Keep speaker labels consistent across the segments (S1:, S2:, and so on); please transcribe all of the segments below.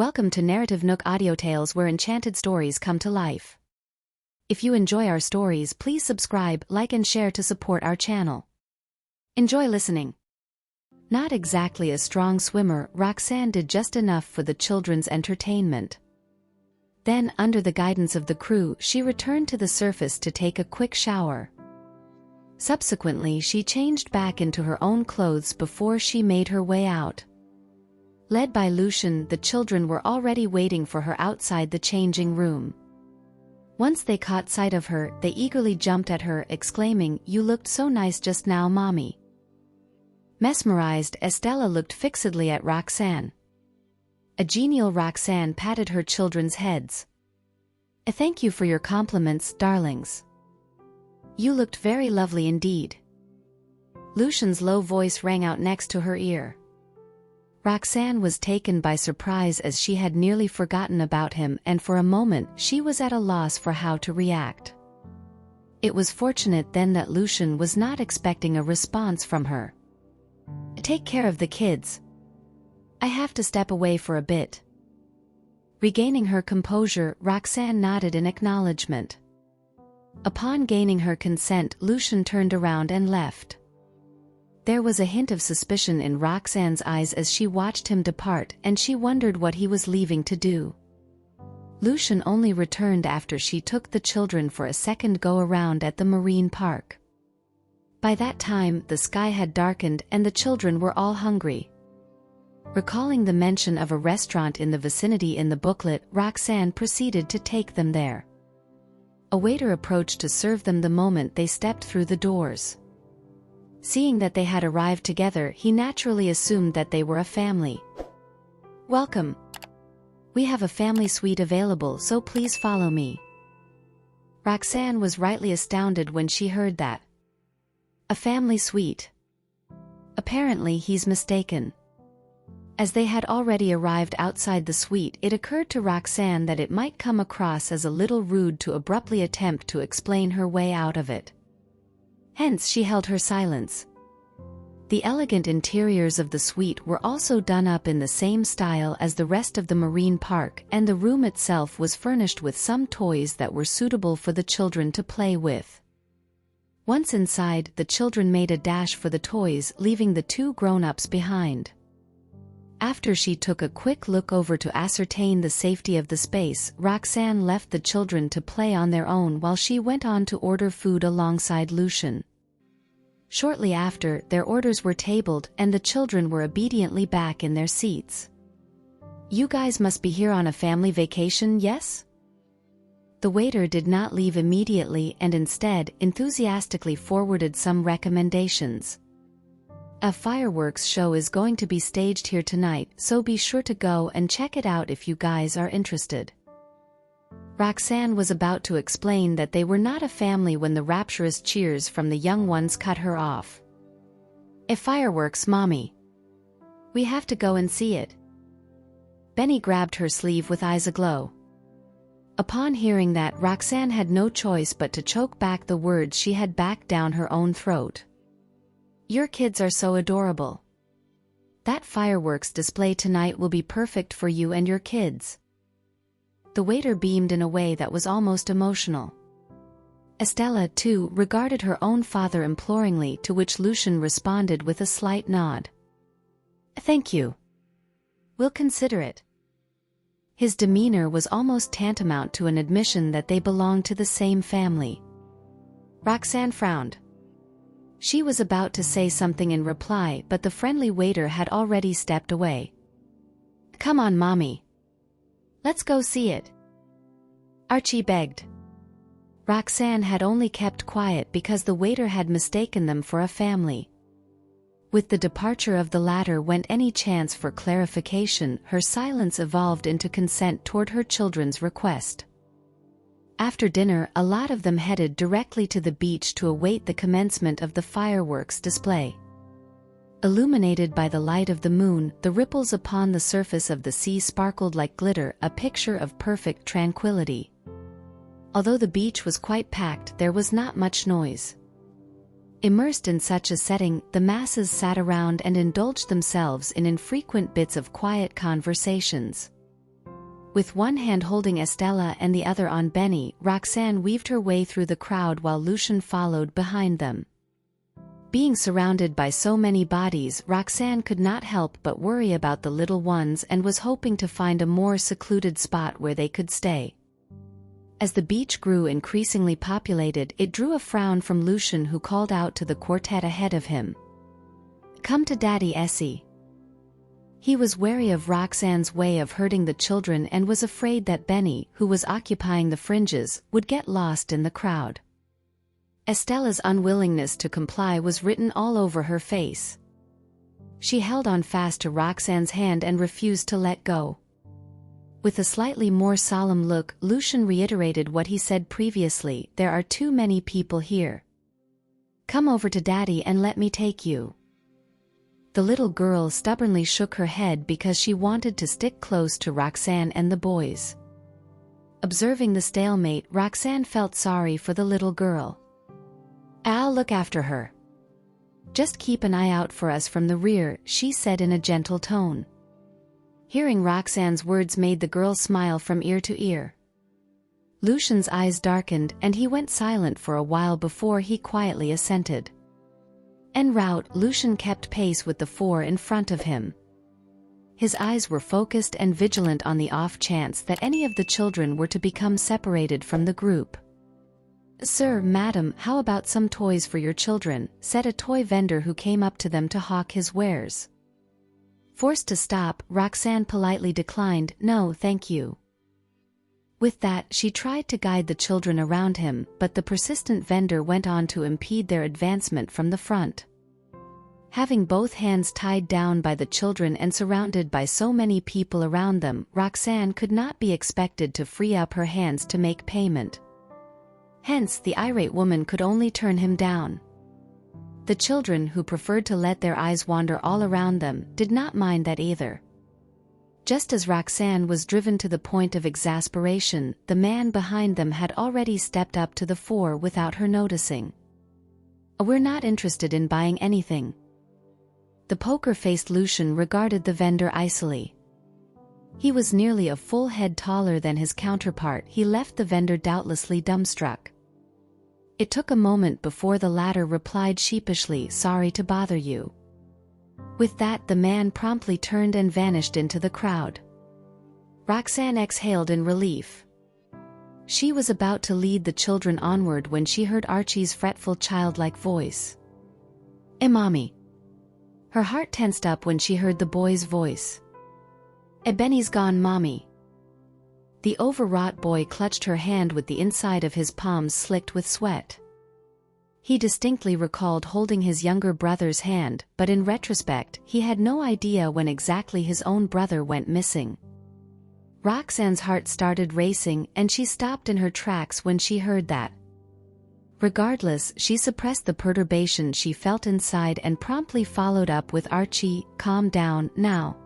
S1: Welcome to NarrativeNook audio tales where enchanted stories come to life. If you enjoy our stories, please subscribe, like and share to support our channel. Enjoy listening. Not exactly a strong swimmer, Roxanne did just enough for the children's entertainment. Then, under the guidance of the crew, she returned to the surface to take a quick shower. Subsequently, she changed back into her own clothes before she made her way out. Led by Lucian, the children were already waiting for her outside the changing room. Once they caught sight of her, they eagerly jumped at her, exclaiming, "You looked so nice just now, Mommy." Mesmerized, Estella looked fixedly at Roxanne. A genial Roxanne patted her children's heads. "Thank you for your compliments, darlings. You looked very lovely indeed." Lucian's low voice rang out next to her ear. Roxanne was taken by surprise as she had nearly forgotten about him, and for a moment she was at a loss for how to react. It was fortunate then that Lucian was not expecting a response from her. "Take care of the kids. I have to step away for a bit." Regaining her composure, Roxanne nodded in acknowledgement. Upon gaining her consent, Lucian turned around and left. There was a hint of suspicion in Roxanne's eyes as she watched him depart, and she wondered what he was leaving to do. Lucian only returned after she took the children for a second go-around at the marine park. By that time, the sky had darkened and the children were all hungry. Recalling the mention of a restaurant in the vicinity in the booklet, Roxanne proceeded to take them there. A waiter approached to serve them the moment they stepped through the doors. Seeing that they had arrived together, he naturally assumed that they were a family. "Welcome. We have a family suite available, so please follow me." Roxanne was rightly astounded when she heard that. A family suite. Apparently he's mistaken. As they had already arrived outside the suite, it occurred to Roxanne that it might come across as a little rude to abruptly attempt to explain her way out of it. Hence she held her silence. The elegant interiors of the suite were also done up in the same style as the rest of the marine park, and the room itself was furnished with some toys that were suitable for the children to play with. Once inside, the children made a dash for the toys, leaving the two grown-ups behind. After she took a quick look over to ascertain the safety of the space, Roxanne left the children to play on their own while she went on to order food alongside Lucian. Shortly after, their orders were tabled and the children were obediently back in their seats. "You guys must be here on a family vacation, yes?" The waiter did not leave immediately and instead enthusiastically forwarded some recommendations. "A fireworks show is going to be staged here tonight, so be sure to go and check it out if you guys are interested." Roxanne was about to explain that they were not a family when the rapturous cheers from the young ones cut her off. "Fireworks, Mommy. We have to go and see it." Benny grabbed her sleeve with eyes aglow. Upon hearing that, Roxanne had no choice but to choke back the words she had backed down her own throat. "Your kids are so adorable. That fireworks display tonight will be perfect for you and your kids." The waiter beamed in a way that was almost emotional. Estella, too, regarded her own father imploringly, to which Lucian responded with a slight nod. "Thank you. We'll consider it." His demeanor was almost tantamount to an admission that they belonged to the same family. Roxanne frowned. She was about to say something in reply, but the friendly waiter had already stepped away. "Come on, Mommy. Let's go see it," Archie begged. Roxanne had only kept quiet because the waiter had mistaken them for a family. With the departure of the latter went any chance for clarification. Her silence evolved into consent toward her children's request. After dinner, a lot of them headed directly to the beach to await the commencement of the fireworks display. Illuminated by the light of the moon, the ripples upon the surface of the sea sparkled like glitter, a picture of perfect tranquility. Although the beach was quite packed, there was not much noise. Immersed in such a setting, the masses sat around and indulged themselves in infrequent bits of quiet conversations. With one hand holding Estella and the other on Benny, Roxanne weaved her way through the crowd while Lucian followed behind them. Being surrounded by so many bodies, Roxanne could not help but worry about the little ones and was hoping to find a more secluded spot where they could stay. As the beach grew increasingly populated, it drew a frown from Lucian, who called out to the quartet ahead of him. "Come to Daddy, Essie." He was wary of Roxanne's way of hurting the children and was afraid that Benny, who was occupying the fringes, would get lost in the crowd. Estella's unwillingness to comply was written all over her face. She held on fast to Roxanne's hand and refused to let go. With a slightly more solemn look, Lucian reiterated what he said previously: "There are too many people here. Come over to Daddy and let me take you." The little girl stubbornly shook her head because she wanted to stick close to Roxanne and the boys. Observing the stalemate, Roxanne felt sorry for the little girl. "I'll look after her. Just keep an eye out for us from the rear," she said in a gentle tone. Hearing Roxanne's words made the girl smile from ear to ear. Lucian's eyes darkened and he went silent for a while before he quietly assented. En route, Lucian kept pace with the four in front of him. His eyes were focused and vigilant on the off chance that any of the children were to become separated from the group. "Sir, madam, how about some toys for your children?" said a toy vendor who came up to them to hawk his wares. Forced to stop, Roxanne politely declined, "No, thank you." With that, she tried to guide the children around him, but the persistent vendor went on to impede their advancement from the front. Having both hands tied down by the children and surrounded by so many people around them, Roxanne could not be expected to free up her hands to make payment. Hence, the irate woman could only turn him down. The children, who preferred to let their eyes wander all around them, did not mind that either. Just as Roxanne was driven to the point of exasperation, the man behind them had already stepped up to the fore without her noticing. "We're not interested in buying anything." The poker-faced Lucian regarded the vendor icily. He was nearly a full head taller than his counterpart. He left the vendor doubtlessly dumbstruck. It took a moment before the latter replied sheepishly, "Sorry to bother you." With that, the man promptly turned and vanished into the crowd. Roxanne exhaled in relief. She was about to lead the children onward when she heard Archie's fretful childlike voice. Mommy." Her heart tensed up when she heard the boy's voice. Benny's gone, Mommy." The overwrought boy clutched her hand with the inside of his palms slicked with sweat. He distinctly recalled holding his younger brother's hand, but in retrospect, he had no idea when exactly his own brother went missing. Roxanne's heart started racing, and she stopped in her tracks when she heard that. Regardless, she suppressed the perturbation she felt inside and promptly followed up with, "Archie, calm down, now.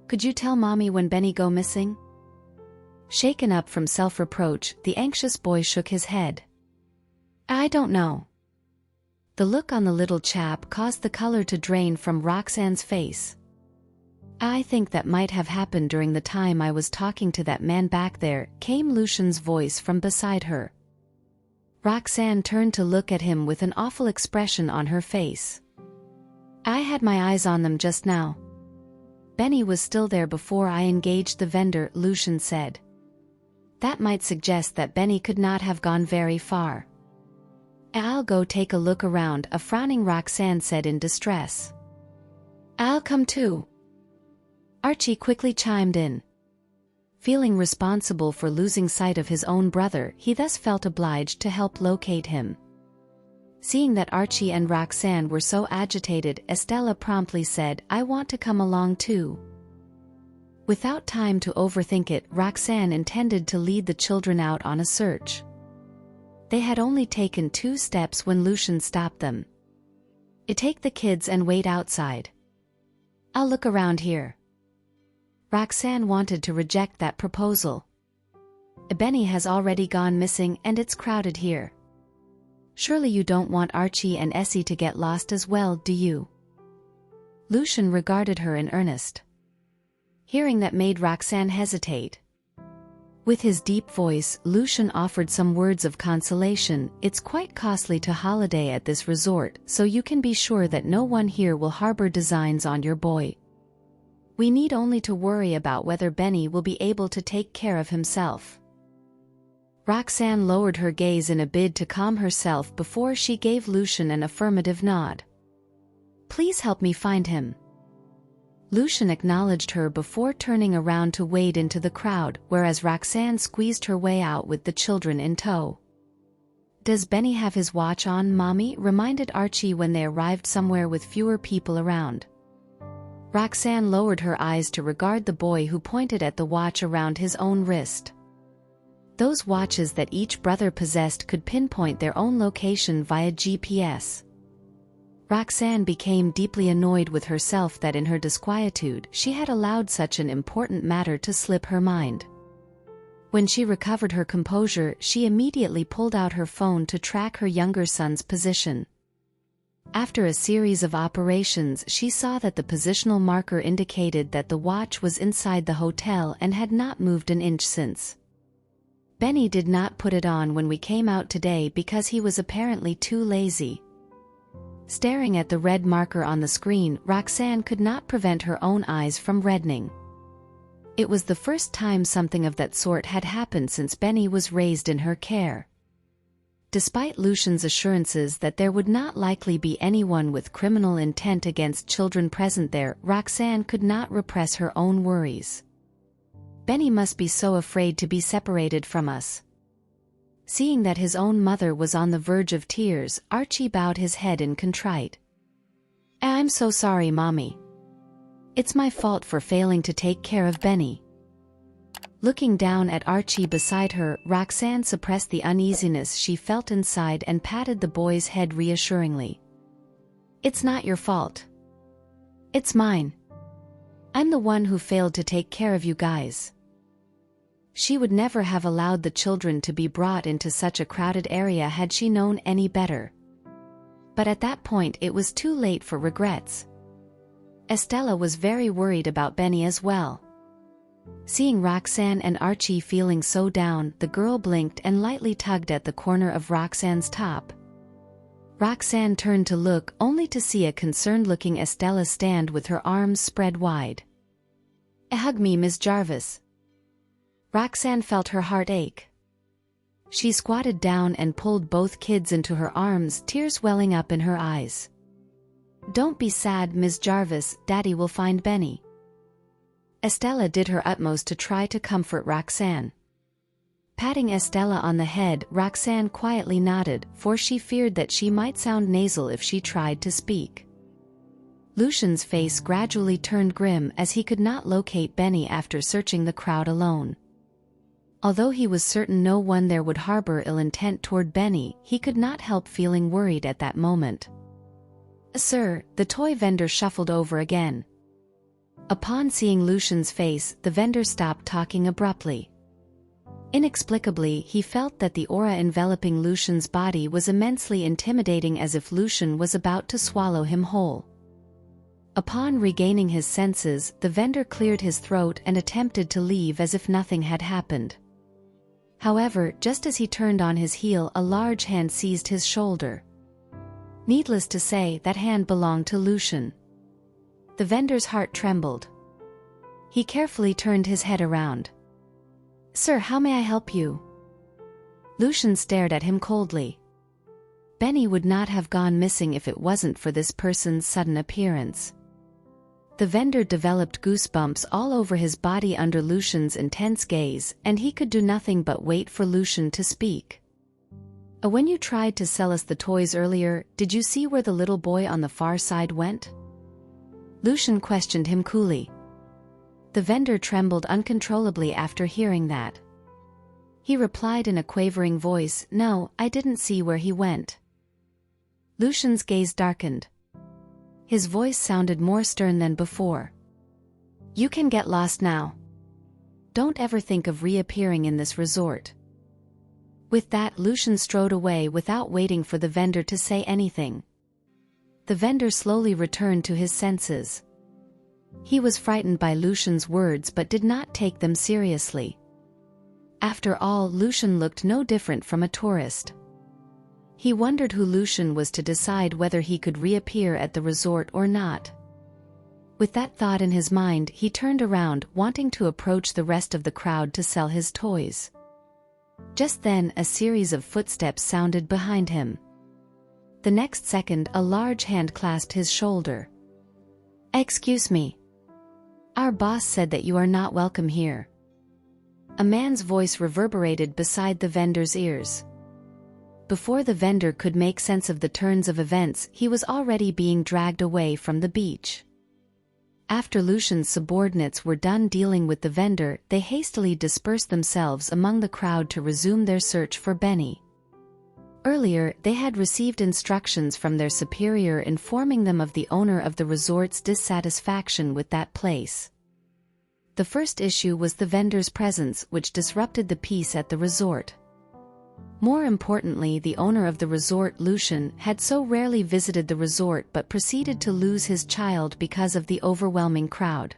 S1: Could you tell Mommy when Benny go missing?" Shaken up from self-reproach, the anxious boy shook his head. "I don't know." The look on the little chap caused the color to drain from Roxanne's face. "I think that might have happened during the time I was talking to that man back there," came Lucian's voice from beside her. Roxanne turned to look at him with an awful expression on her face. "I had my eyes on them just now. Benny was still there before I engaged the vendor," Lucian said. "That might suggest that Benny could not have gone very far." "I'll go take a look around," a frowning Roxanne said in distress. "I'll come too." Archie quickly chimed in. Feeling responsible for losing sight of his own brother, he thus felt obliged to help locate him. Seeing that Archie and Roxanne were so agitated, Estella promptly said, "I want to come along too." Without time to overthink it, Roxanne intended to lead the children out on a search. They had only taken 2 steps when Lucian stopped them. "Take the kids and wait outside. I'll look around here." Roxanne wanted to reject that proposal. "Benny has already gone missing and it's crowded here. Surely you don't want Archie and Essie to get lost as well, do you?" Lucian regarded her in earnest. Hearing that made Roxanne hesitate. With his deep voice, Lucian offered some words of consolation. It's quite costly to holiday at this resort, so you can be sure that no one here will harbor designs on your boy. We need only to worry about whether Benny will be able to take care of himself. Roxanne lowered her gaze in a bid to calm herself before she gave Lucian an affirmative nod. Please help me find him. Lucian acknowledged her before turning around to wade into the crowd, whereas Roxanne squeezed her way out with the children in tow. Does Benny have his watch on, Mommy? Reminded Archie when they arrived somewhere with fewer people around. Roxanne lowered her eyes to regard the boy who pointed at the watch around his own wrist. Those watches that each brother possessed could pinpoint their own location via GPS. Roxanne became deeply annoyed with herself that in her disquietude she had allowed such an important matter to slip her mind. When she recovered her composure, she immediately pulled out her phone to track her younger son's position. After a series of operations, she saw that the positional marker indicated that the watch was inside the hotel and had not moved an inch since. Benny did not put it on when we came out today because he was apparently too lazy. Staring at the red marker on the screen, Roxanne could not prevent her own eyes from reddening. It was the first time something of that sort had happened since Benny was raised in her care. Despite Lucian's assurances that there would not likely be anyone with criminal intent against children present there, Roxanne could not repress her own worries. Benny must be so afraid to be separated from us. Seeing that his own mother was on the verge of tears, Archie bowed his head in contrite. I'm so sorry, Mommy. It's my fault for failing to take care of Benny. Looking down at Archie beside her, Roxanne suppressed the uneasiness she felt inside and patted the boy's head reassuringly. It's not your fault. It's mine. I'm the one who failed to take care of you guys. She would never have allowed the children to be brought into such a crowded area had she known any better. But at that point it was too late for regrets. Estella was very worried about Benny as well. Seeing Roxanne and Archie feeling so down, the girl blinked and lightly tugged at the corner of Roxanne's top. Roxanne turned to look, only to see a concerned-looking Estella stand with her arms spread wide. Hug me, Miss Jarvis. Roxanne felt her heart ache. She squatted down and pulled both kids into her arms, tears welling up in her eyes. Don't be sad, Miss Jarvis, Daddy will find Benny. Estella did her utmost to try to comfort Roxanne. Patting Estella on the head, Roxanne quietly nodded, for she feared that she might sound nasal if she tried to speak. Lucian's face gradually turned grim as he could not locate Benny after searching the crowd alone. Although he was certain no one there would harbor ill intent toward Benny, he could not help feeling worried at that moment. Sir, the toy vendor shuffled over again. Upon seeing Lucian's face, the vendor stopped talking abruptly. Inexplicably, he felt that the aura enveloping Lucian's body was immensely intimidating, as if Lucian was about to swallow him whole. Upon regaining his senses, the vendor cleared his throat and attempted to leave as if nothing had happened. However, just as he turned on his heel, a large hand seized his shoulder. Needless to say, that hand belonged to Lucian. The vendor's heart trembled. He carefully turned his head around. Sir, how may I help you? Lucian stared at him coldly. Benny would not have gone missing if it wasn't for this person's sudden appearance. The vendor developed goosebumps all over his body under Lucian's intense gaze, and he could do nothing but wait for Lucian to speak. When you tried to sell us the toys earlier, did you see where the little boy on the far side went? Lucian questioned him coolly. The vendor trembled uncontrollably after hearing that. He replied in a quavering voice, No, I didn't see where he went. Lucian's gaze darkened. His voice sounded more stern than before. You can get lost now. Don't ever think of reappearing in this resort. With that, Lucian strode away without waiting for the vendor to say anything. The vendor slowly returned to his senses. He was frightened by Lucian's words but did not take them seriously. After all, Lucian looked no different from a tourist. He wondered who Lucian was to decide whether he could reappear at the resort or not. With that thought in his mind, he turned around, wanting to approach the rest of the crowd to sell his toys. Just then, a series of footsteps sounded behind him. The next second, a large hand clasped his shoulder. "Excuse me. Our boss said that you are not welcome here." A man's voice reverberated beside the vendor's ears. Before the vendor could make sense of the turns of events, he was already being dragged away from the beach. After Lucian's subordinates were done dealing with the vendor, they hastily dispersed themselves among the crowd to resume their search for Benny. Earlier, they had received instructions from their superior informing them of the owner of the resort's dissatisfaction with that place. The first issue was the vendor's presence, which disrupted the peace at the resort. More importantly, the owner of the resort, Lucian, had so rarely visited the resort but proceeded to lose his child because of the overwhelming crowd.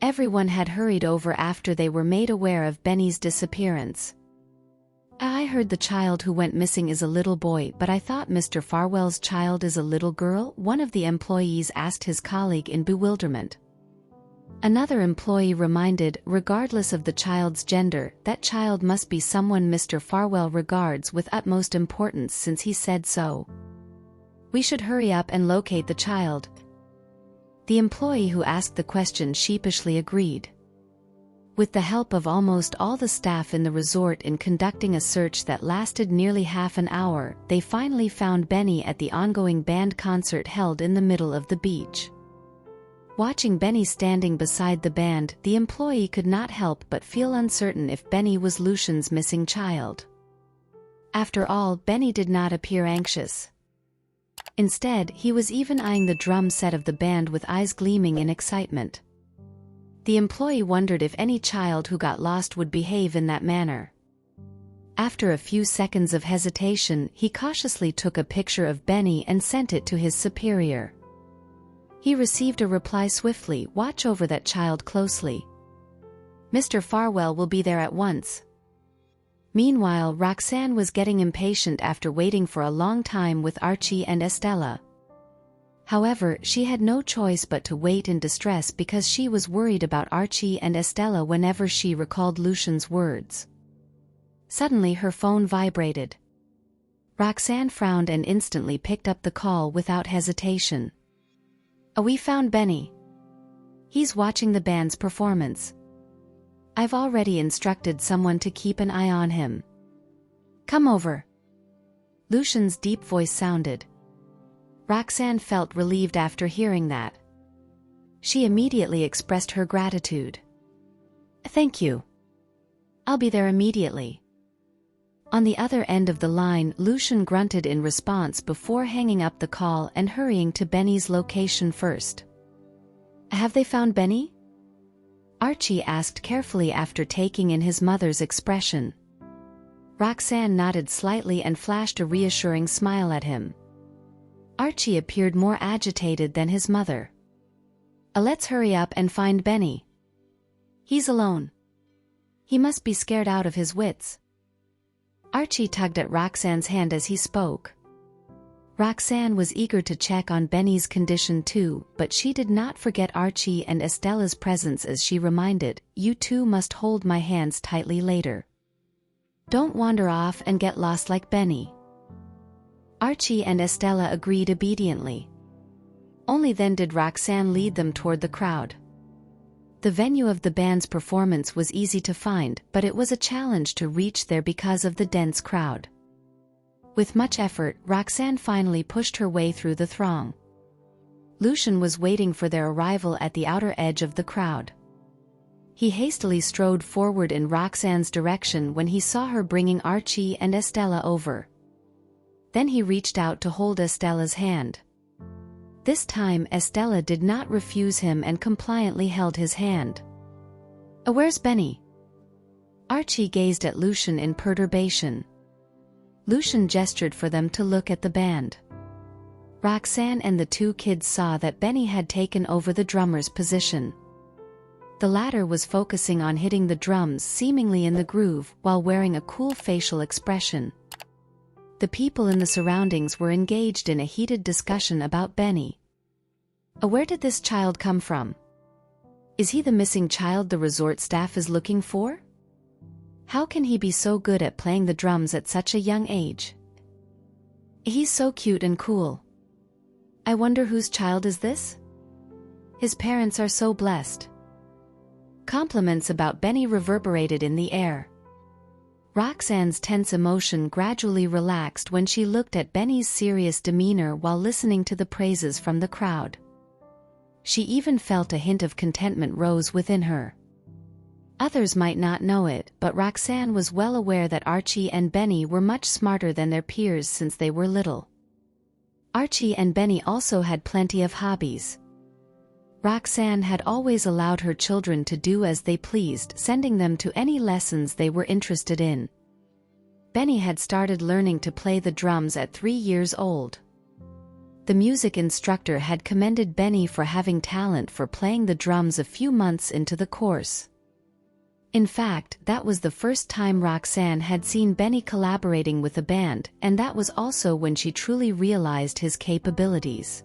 S1: Everyone had hurried over after they were made aware of Benny's disappearance. "I heard the child who went missing is a little boy, but I thought Mr. Farwell's child is a little girl," one of the employees asked his colleague in bewilderment. Another employee reminded, regardless of the child's gender, that child must be someone Mr. Farwell regards with utmost importance since he said so. "We should hurry up and locate the child." The employee who asked the question sheepishly agreed. With the help of almost all the staff in the resort in conducting a search that lasted nearly half an hour, they finally found Benny at the ongoing band concert held in the middle of the beach. Watching Benny standing beside the band, the employee could not help but feel uncertain if Benny was Lucian's missing child. After all, Benny did not appear anxious. Instead, he was even eyeing the drum set of the band with eyes gleaming in excitement. The employee wondered if any child who got lost would behave in that manner. After a few seconds of hesitation, he cautiously took a picture of Benny and sent it to his superior. He received a reply swiftly, "Watch over that child closely. Mr. Farwell will be there at once." Meanwhile, Roxanne was getting impatient after waiting for a long time with Archie and Estella. However, she had no choice but to wait in distress because she was worried about Archie and Estella whenever she recalled Lucian's words. Suddenly her phone vibrated. Roxanne frowned and instantly picked up the call without hesitation. "We found Benny. He's watching the band's performance. I've already instructed someone to keep an eye on him. Come over." Lucian's deep voice sounded. Roxanne felt relieved after hearing that. She immediately expressed her gratitude. "Thank you. I'll be there immediately." On the other end of the line, Lucian grunted in response before hanging up the call and hurrying to Benny's location first. "Have they found Benny?" Archie asked carefully after taking in his mother's expression. Roxanne nodded slightly and flashed a reassuring smile at him. Archie appeared more agitated than his mother. "Let's hurry up and find Benny. He's alone. He must be scared out of his wits." Archie tugged at Roxanne's hand as he spoke. Roxanne was eager to check on Benny's condition too, but she did not forget Archie and Estella's presence as she reminded, "You two must hold my hands tightly later. Don't wander off and get lost like Benny." Archie and Estella agreed obediently. Only then did Roxanne lead them toward the crowd. The venue of the band's performance was easy to find, but it was a challenge to reach there because of the dense crowd. With much effort, Roxanne finally pushed her way through the throng. Lucian was waiting for their arrival at the outer edge of the crowd. He hastily strode forward in Roxanne's direction when he saw her bringing Archie and Estella over. Then he reached out to hold Estella's hand. This time Estella did not refuse him and compliantly held his hand. "Where's Benny?" Archie gazed at Lucian in perturbation. Lucian gestured for them to look at the band. Roxanne and the two kids saw that Benny had taken over the drummer's position. The latter was focusing on hitting the drums seemingly in the groove while wearing a cool facial expression. The people in the surroundings were engaged in a heated discussion about Benny. Where did this child come from? Is he the missing child the resort staff is looking for? How can he be so good at playing the drums at such a young age? He's so cute and cool. I wonder whose child is this? His parents are so blessed. Compliments about Benny reverberated in the air. Roxanne's tense emotion gradually relaxed when she looked at Benny's serious demeanor while listening to the praises from the crowd. She even felt a hint of contentment rose within her. Others might not know it, but Roxanne was well aware that Archie and Benny were much smarter than their peers since they were little. Archie and Benny also had plenty of hobbies. Roxanne had always allowed her children to do as they pleased, sending them to any lessons they were interested in. Benny had started learning to play the drums at 3 years old. The music instructor had commended Benny for having talent for playing the drums a few months into the course. In fact, that was the first time Roxanne had seen Benny collaborating with a band, and that was also when she truly realized his capabilities.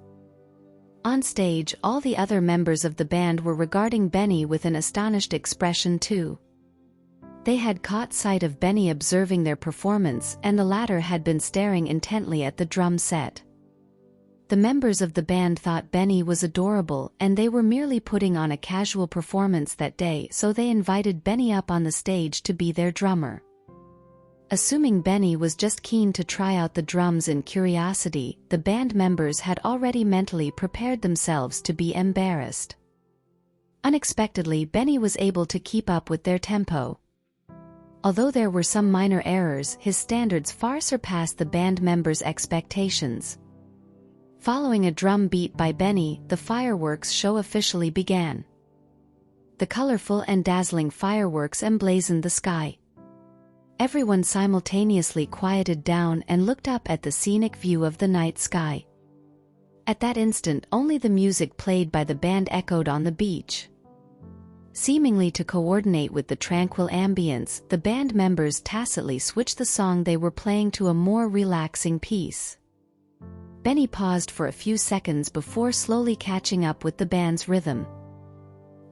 S1: On stage, all the other members of the band were regarding Benny with an astonished expression too. They had caught sight of Benny observing their performance, and the latter had been staring intently at the drum set. The members of the band thought Benny was adorable, and they were merely putting on a casual performance that day, so they invited Benny up on the stage to be their drummer. Assuming Benny was just keen to try out the drums in curiosity, the band members had already mentally prepared themselves to be embarrassed. Unexpectedly, Benny was able to keep up with their tempo. Although there were some minor errors, his standards far surpassed the band members' expectations. Following a drum beat by Benny, the fireworks show officially began. The colorful and dazzling fireworks emblazoned the sky. Everyone simultaneously quieted down and looked up at the scenic view of the night sky. At that instant, only the music played by the band echoed on the beach. Seemingly to coordinate with the tranquil ambience, the band members tacitly switched the song they were playing to a more relaxing piece. Benny paused for a few seconds before slowly catching up with the band's rhythm.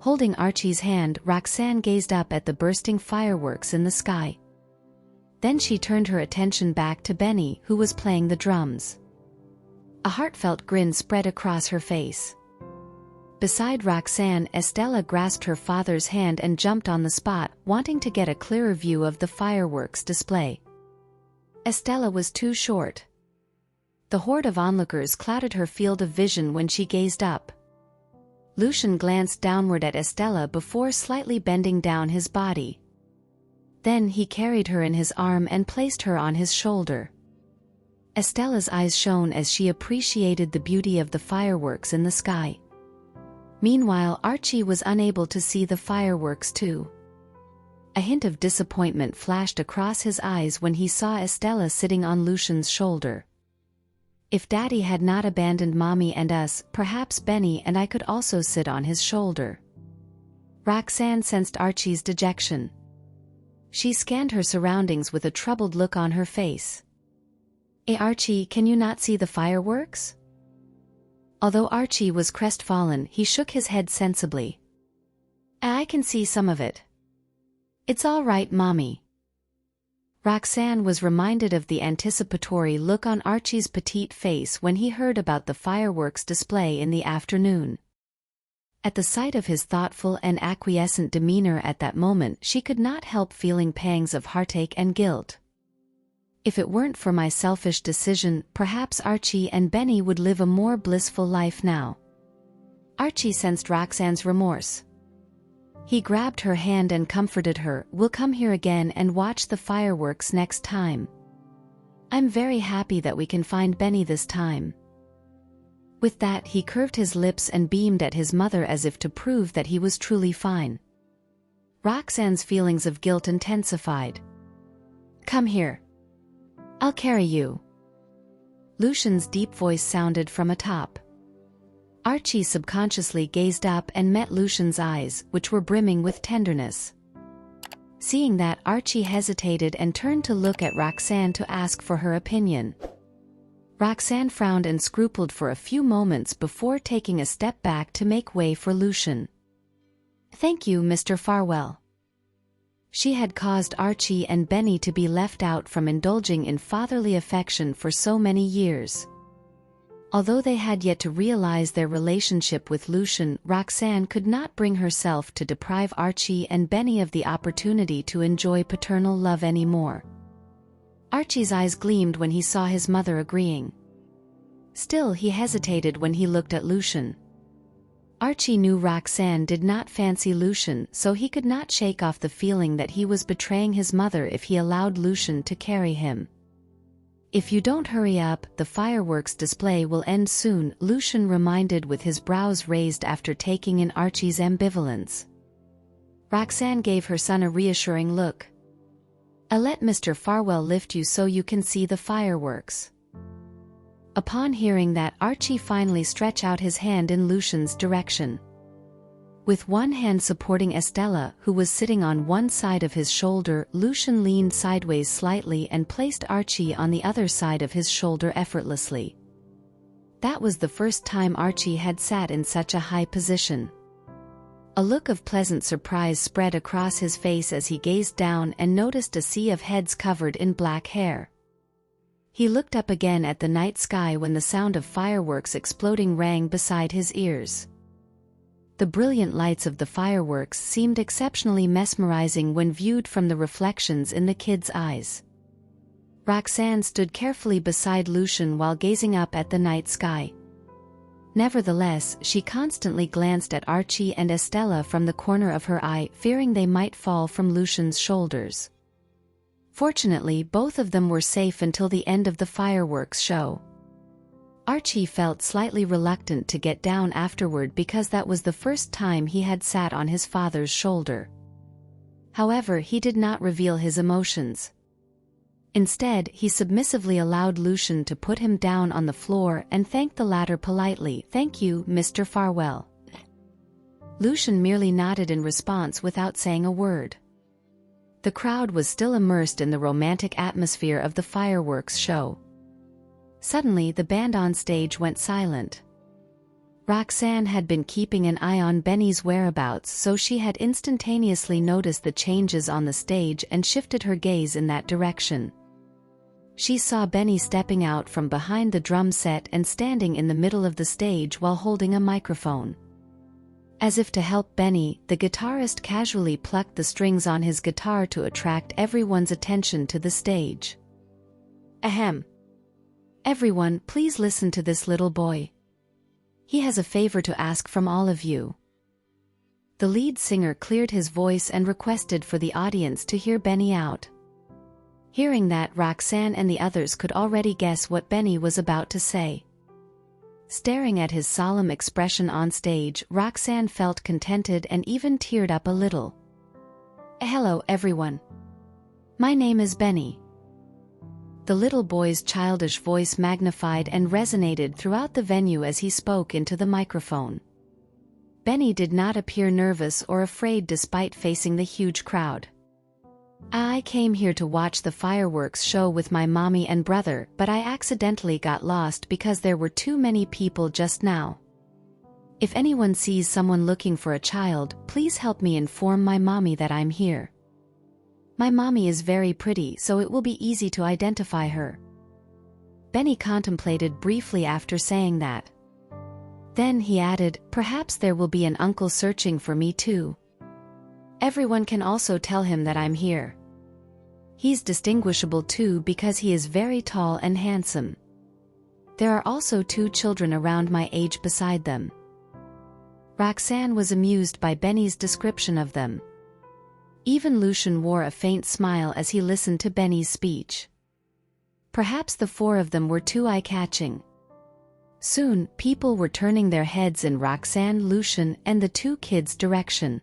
S1: Holding Archie's hand, Roxanne gazed up at the bursting fireworks in the sky. Then she turned her attention back to Benny, who was playing the drums. A heartfelt grin spread across her face. Beside Roxanne, Estella grasped her father's hand and jumped on the spot, wanting to get a clearer view of the fireworks display. Estella was too short. The horde of onlookers clouded her field of vision when she gazed up. Lucian glanced downward at Estella before slightly bending down his body. Then he carried her in his arm and placed her on his shoulder. Estella's eyes shone as she appreciated the beauty of the fireworks in the sky. Meanwhile, Archie was unable to see the fireworks too. A hint of disappointment flashed across his eyes when he saw Estella sitting on Lucian's shoulder. If Daddy had not abandoned Mommy and us, perhaps Benny and I could also sit on his shoulder. Roxanne sensed Archie's dejection. She scanned her surroundings with a troubled look on her face. Archie, can you not see the fireworks? Although Archie was crestfallen, he shook his head sensibly. I can see some of it. It's all right, Mommy. Roxanne was reminded of the anticipatory look on Archie's petite face when he heard about the fireworks display in the afternoon. At the sight of his thoughtful and acquiescent demeanor at that moment, she could not help feeling pangs of heartache and guilt. If it weren't for my selfish decision, perhaps Archie and Benny would live a more blissful life now. Archie sensed Roxanne's remorse. He grabbed her hand and comforted her. We'll come here again and watch the fireworks next time. I'm very happy that we can find Benny this time. With that, he curved his lips and beamed at his mother as if to prove that he was truly fine. Roxanne's feelings of guilt intensified. Come here. I'll carry you. Lucian's deep voice sounded from atop. Archie subconsciously gazed up and met Lucian's eyes, which were brimming with tenderness. Seeing that, Archie hesitated and turned to look at Roxanne to ask for her opinion. Roxanne frowned and scrupled for a few moments before taking a step back to make way for Lucian. "Thank you, Mr. Farwell." She had caused Archie and Benny to be left out from indulging in fatherly affection for so many years. Although they had yet to realize their relationship with Lucian, Roxanne could not bring herself to deprive Archie and Benny of the opportunity to enjoy paternal love anymore. Archie's eyes gleamed when he saw his mother agreeing. Still, he hesitated when he looked at Lucian. Archie knew Roxanne did not fancy Lucian, so he could not shake off the feeling that he was betraying his mother if he allowed Lucian to carry him. "If you don't hurry up, the fireworks display will end soon," Lucian reminded with his brows raised after taking in Archie's ambivalence. Roxanne gave her son a reassuring look. "I'll let Mr. Farwell lift you so you can see the fireworks." Upon hearing that, Archie finally stretched out his hand in Lucian's direction. With one hand supporting Estella, who was sitting on one side of his shoulder, Lucian leaned sideways slightly and placed Archie on the other side of his shoulder effortlessly. That was the first time Archie had sat in such a high position. A look of pleasant surprise spread across his face as he gazed down and noticed a sea of heads covered in black hair. He looked up again at the night sky when the sound of fireworks exploding rang beside his ears. The brilliant lights of the fireworks seemed exceptionally mesmerizing when viewed from the reflections in the kids' eyes. Roxanne stood carefully beside Lucian while gazing up at the night sky. Nevertheless, she constantly glanced at Archie and Estella from the corner of her eye, fearing they might fall from Lucian's shoulders. Fortunately, both of them were safe until the end of the fireworks show. Archie felt slightly reluctant to get down afterward because that was the first time he had sat on his father's shoulder. However, he did not reveal his emotions. Instead, he submissively allowed Lucian to put him down on the floor and thanked the latter politely. "Thank you, Mr. Farwell." Lucian merely nodded in response without saying a word. The crowd was still immersed in the romantic atmosphere of the fireworks show. Suddenly, the band on stage went silent. Roxanne had been keeping an eye on Benny's whereabouts, so she had instantaneously noticed the changes on the stage and shifted her gaze in that direction. She saw Benny stepping out from behind the drum set and standing in the middle of the stage while holding a microphone. As if to help Benny, the guitarist casually plucked the strings on his guitar to attract everyone's attention to the stage. "Ahem. Everyone, please listen to this little boy. He has a favor to ask from all of you." The lead singer cleared his voice and requested for the audience to hear Benny out. Hearing that, Roxanne and the others could already guess what Benny was about to say. Staring at his solemn expression on stage, Roxanne felt contented and even teared up a little. "Hello, everyone. My name is Benny." The little boy's childish voice magnified and resonated throughout the venue as he spoke into the microphone. Benny did not appear nervous or afraid despite facing the huge crowd. "I came here to watch the fireworks show with my mommy and brother, but I accidentally got lost because there were too many people just now. If anyone sees someone looking for a child, please help me inform my mommy that I'm here. My mommy is very pretty, so it will be easy to identify her." Benny contemplated briefly after saying that. Then he added, "Perhaps there will be an uncle searching for me too. Everyone can also tell him that I'm here. He's distinguishable too because he is very tall and handsome. There are also 2 children around my age beside them." Roxanne was amused by Benny's description of them. Even Lucian wore a faint smile as he listened to Benny's speech. Perhaps the 4 of them were too eye-catching. Soon, people were turning their heads in Roxanne, Lucian, and the 2 kids' direction.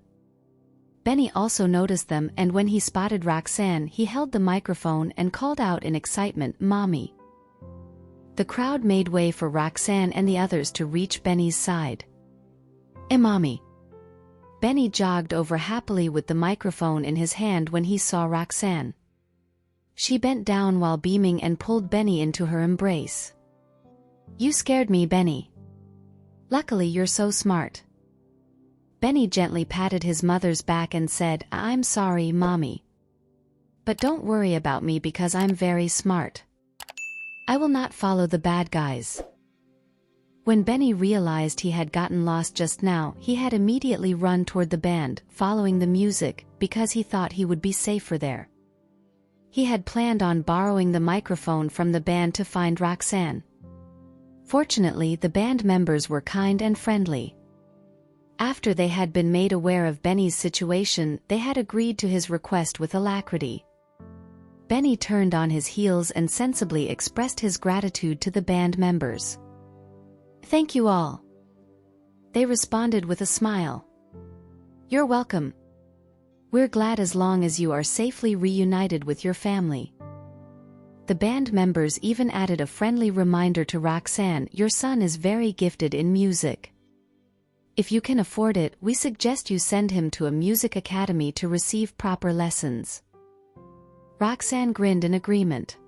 S1: Benny also noticed them, and when he spotted Roxanne, he held the microphone and called out in excitement, "Mommy!" The crowd made way for Roxanne and the others to reach Benny's side. Mommy. Benny jogged over happily with the microphone in his hand when he saw Roxanne. She bent down while beaming and pulled Benny into her embrace. You scared me, Benny. Luckily you're so smart. Benny gently patted his mother's back and said, I'm sorry, Mommy. But don't worry about me because I'm very smart. I will not follow the bad guys. When Benny realized he had gotten lost just now, he had immediately run toward the band, following the music, because he thought he would be safer there. He had planned on borrowing the microphone from the band to find Roxanne. Fortunately, the band members were kind and friendly. After they had been made aware of Benny's situation, they had agreed to his request with alacrity. Benny turned on his heels and sensibly expressed his gratitude to the band members. Thank you all. They responded with a smile. You're welcome. We're glad as long as you are safely reunited with your family. The band members even added a friendly reminder to Roxanne, your son is very gifted in music. If you can afford it, we suggest you send him to a music academy to receive proper lessons. Roxanne grinned in agreement.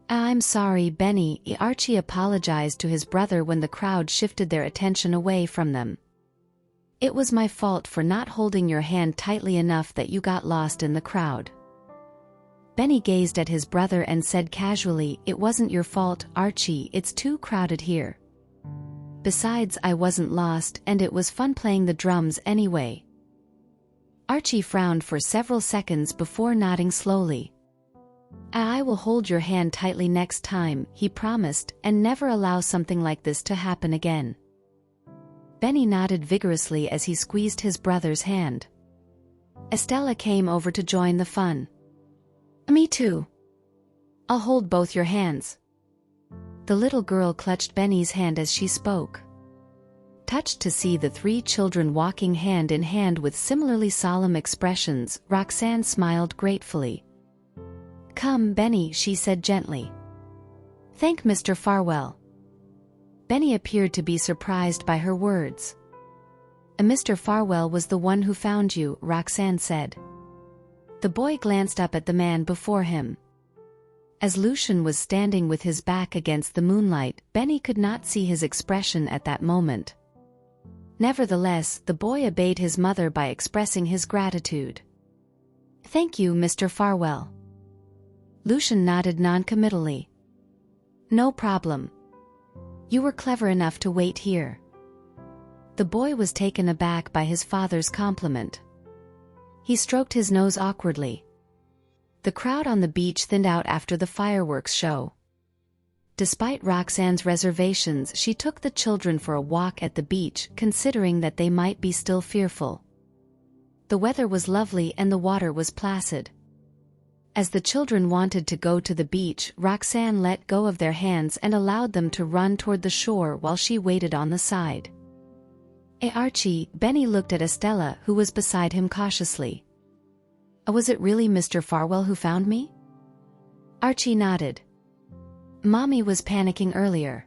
S1: I'm sorry, Benny. Archie apologized to his brother when the crowd shifted their attention away from them. It was my fault for not holding your hand tightly enough that you got lost in the crowd. Benny gazed at his brother and said casually, it wasn't your fault, Archie, it's too crowded here. Besides, I wasn't lost and it was fun playing the drums anyway. Archie frowned for several seconds before nodding slowly. I will hold your hand tightly next time, he promised, and never allow something like this to happen again. Benny nodded vigorously as he squeezed his brother's hand. Estella came over to join the fun. Me too. I'll hold both your hands. The little girl clutched Benny's hand as she spoke. Touched to see the three children walking hand in hand with similarly solemn expressions, Roxanne smiled gratefully. Come, Benny, she said gently. Thank Mr. Farwell. Benny appeared to be surprised by her words. Mr. Farwell was the one who found you, Roxanne said. The boy glanced up at the man before him. As Lucian was standing with his back against the moonlight, Benny could not see his expression at that moment. Nevertheless, the boy obeyed his mother by expressing his gratitude. Thank you, Mr. Farwell. Lucian nodded non-committally. No problem. You were clever enough to wait here. The boy was taken aback by his father's compliment. He stroked his nose awkwardly. The crowd on the beach thinned out after the fireworks show. Despite Roxanne's reservations, she took the children for a walk at the beach, considering that they might be still fearful. The weather was lovely and the water was placid. As the children wanted to go to the beach, Roxanne let go of their hands and allowed them to run toward the shore while she waited on the side. Archie, Benny looked at Estella, who was beside him cautiously. Was it really Mr. Farwell who found me? Archie nodded. Mommy was panicking earlier.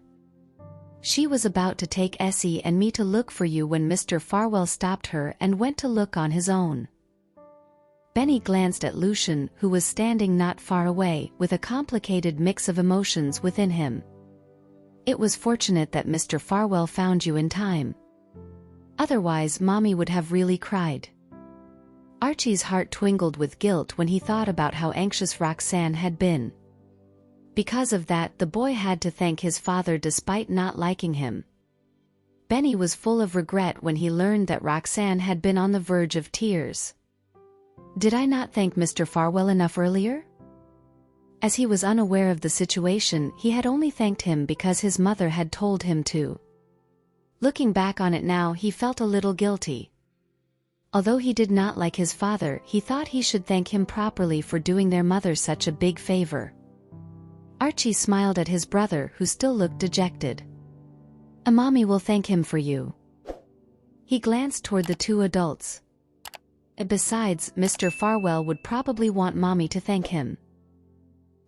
S1: She was about to take Essie and me to look for you when Mr. Farwell stopped her and went to look on his own. Benny glanced at Lucian, who was standing not far away, with a complicated mix of emotions within him. It was fortunate that Mr. Farwell found you in time. Otherwise, Mommy would have really cried. Archie's heart twinkled with guilt when he thought about how anxious Roxanne had been. Because of that, the boy had to thank his father despite not liking him. Benny was full of regret when he learned that Roxanne had been on the verge of tears. Did I not thank Mr. Farwell enough earlier? As he was unaware of the situation, he had only thanked him because his mother had told him to. Looking back on it now, he felt a little guilty. Although he did not like his father, he thought he should thank him properly for doing their mother such a big favor. Archie smiled at his brother, who still looked dejected. Mommy will thank him for you. He glanced toward the two adults. Besides, Mr. Farwell would probably want Mommy to thank him.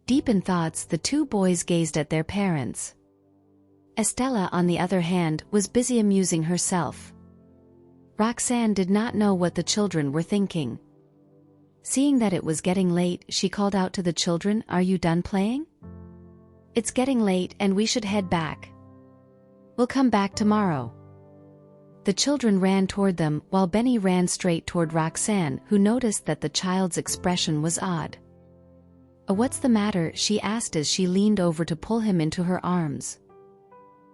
S1: Deep in thoughts, the two boys gazed at their parents. Estella, on the other hand, was busy amusing herself. Roxanne did not know what the children were thinking. Seeing that it was getting late, she called out to the children, "Are you done playing? It's getting late and we should head back. We'll come back tomorrow." The children ran toward them, while Benny ran straight toward Roxanne, who noticed that the child's expression was odd. "What's the matter?" she asked as she leaned over to pull him into her arms.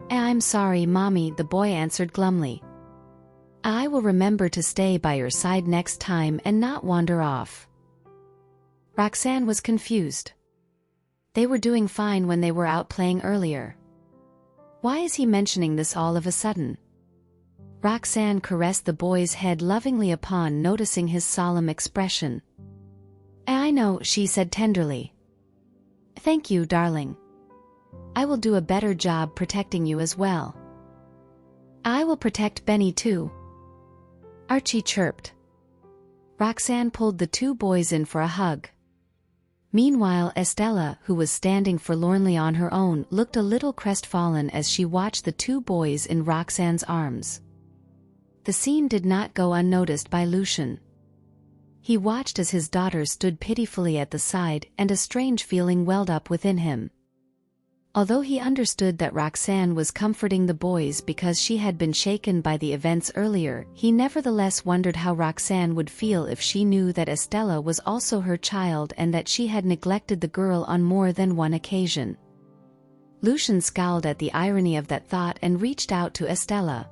S1: "I'm sorry, Mommy," the boy answered glumly. "I will remember to stay by your side next time and not wander off." Roxanne was confused. They were doing fine when they were out playing earlier. Why is he mentioning this all of a sudden? Roxanne caressed the boy's head lovingly upon noticing his solemn expression. "I know," she said tenderly. "Thank you, darling. I will do a better job protecting you as well." "I will protect Benny too," Archie chirped. Roxanne pulled the two boys in for a hug. Meanwhile, Estella, who was standing forlornly on her own, looked a little crestfallen as she watched the two boys in Roxanne's arms. The scene did not go unnoticed by Lucien. He watched as his daughter stood pitifully at the side, and a strange feeling welled up within him. Although he understood that Roxanne was comforting the boys because she had been shaken by the events earlier, he nevertheless wondered how Roxanne would feel if she knew that Estella was also her child and that she had neglected the girl on more than one occasion. Lucien scowled at the irony of that thought and reached out to Estella.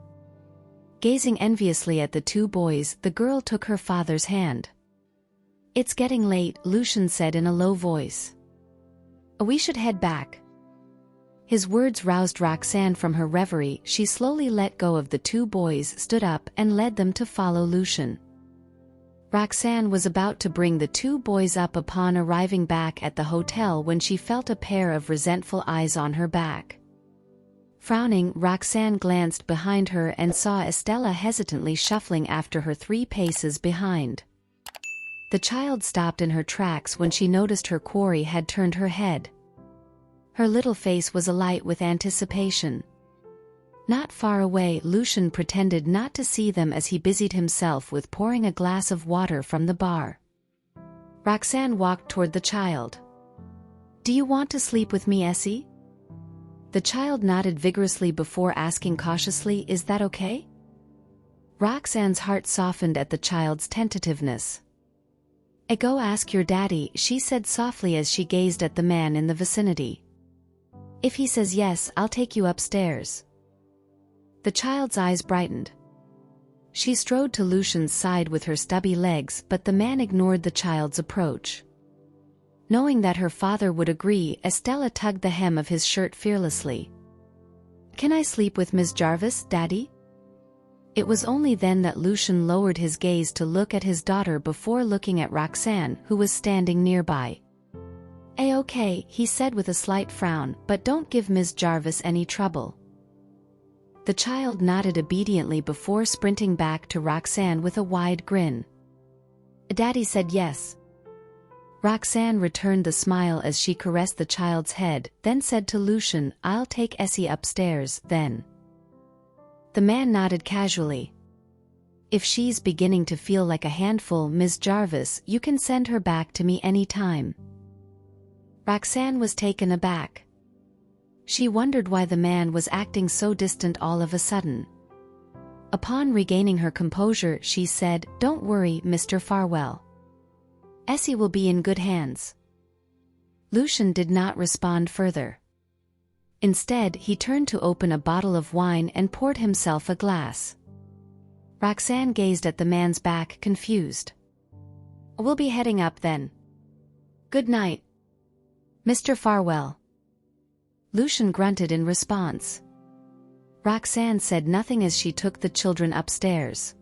S1: Gazing enviously at the two boys, the girl took her father's hand. "It's getting late," Lucien said in a low voice. "We should head back." His words roused Roxanne from her reverie. She slowly let go of the two boys, stood up, and led them to follow Lucien. Roxanne was about to bring the two boys up upon arriving back at the hotel when she felt a pair of resentful eyes on her back. Frowning, Roxanne glanced behind her and saw Estella hesitantly shuffling after her 3 paces behind. The child stopped in her tracks when she noticed her quarry had turned her head. Her little face was alight with anticipation. Not far away, Lucien pretended not to see them as he busied himself with pouring a glass of water from the bar. Roxanne walked toward the child. "Do you want to sleep with me, Essie?" The child nodded vigorously before asking cautiously, "Is that okay?" Roxanne's heart softened at the child's tentativeness. "I go ask your daddy," she said softly as she gazed at the man in the vicinity. "If he says yes, I'll take you upstairs." The child's eyes brightened. She strode to Lucien's side with her stubby legs, but the man ignored the child's approach. Knowing that her father would agree, Estella tugged the hem of his shirt fearlessly. "Can I sleep with Miss Jarvis, Daddy?" It was only then that Lucien lowered his gaze to look at his daughter before looking at Roxanne, who was standing nearby. "Okay," he said with a slight frown, "but don't give Miss Jarvis any trouble." The child nodded obediently before sprinting back to Roxanne with a wide grin. "Daddy said yes." Roxanne returned the smile as she caressed the child's head, then said to Lucien, "I'll take Essie upstairs, then." The man nodded casually. "If she's beginning to feel like a handful, Miss Jarvis, you can send her back to me any time." Roxanne was taken aback. She wondered why the man was acting so distant all of a sudden. Upon regaining her composure, she said, "Don't worry, Mr. Farwell. Essie will be in good hands." Lucien did not respond further. Instead, he turned to open a bottle of wine and poured himself a glass. Roxanne gazed at the man's back, confused. "We'll be heading up then. Good night, Mr. Farwell." Lucien grunted in response. Roxanne said nothing as she took the children upstairs.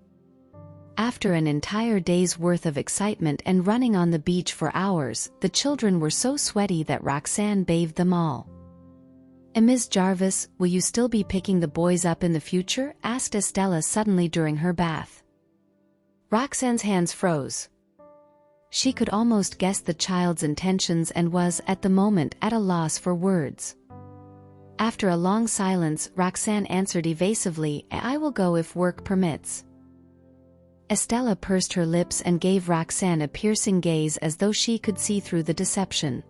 S1: After an entire day's worth of excitement and running on the beach for hours, the children were so sweaty that Roxanne bathed them all. "And Miss Jarvis, will you still be picking the boys up in the future?" asked Estella suddenly during her bath. Roxanne's hands froze. She could almost guess the child's intentions and was, at the moment, at a loss for words. After a long silence, Roxanne answered evasively, "I will go if work permits." Estella pursed her lips and gave Roxanne a piercing gaze as though she could see through the deception.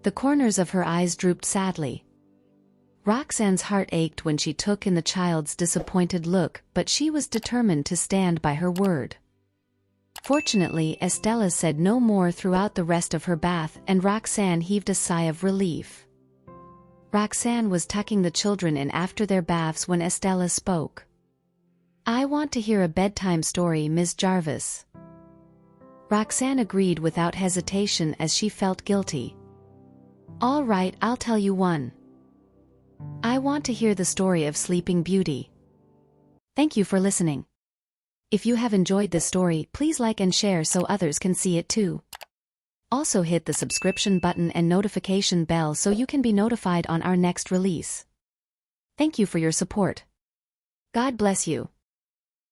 S1: The corners of her eyes drooped sadly. Roxanne's heart ached when she took in the child's disappointed look, but she was determined to stand by her word. Fortunately, Estella said no more throughout the rest of her bath, and Roxanne heaved a sigh of relief. Roxanne was tucking the children in after their baths when Estella spoke. "I want to hear a bedtime story, Miss Jarvis." Roxanne agreed without hesitation as she felt guilty. "All right, I'll tell you one. I want to hear the story of Sleeping Beauty." Thank you for listening. If you have enjoyed this story, please like and share so others can see it too. Also hit the subscription button and notification bell so you can be notified on our next release. Thank you for your support. God bless you.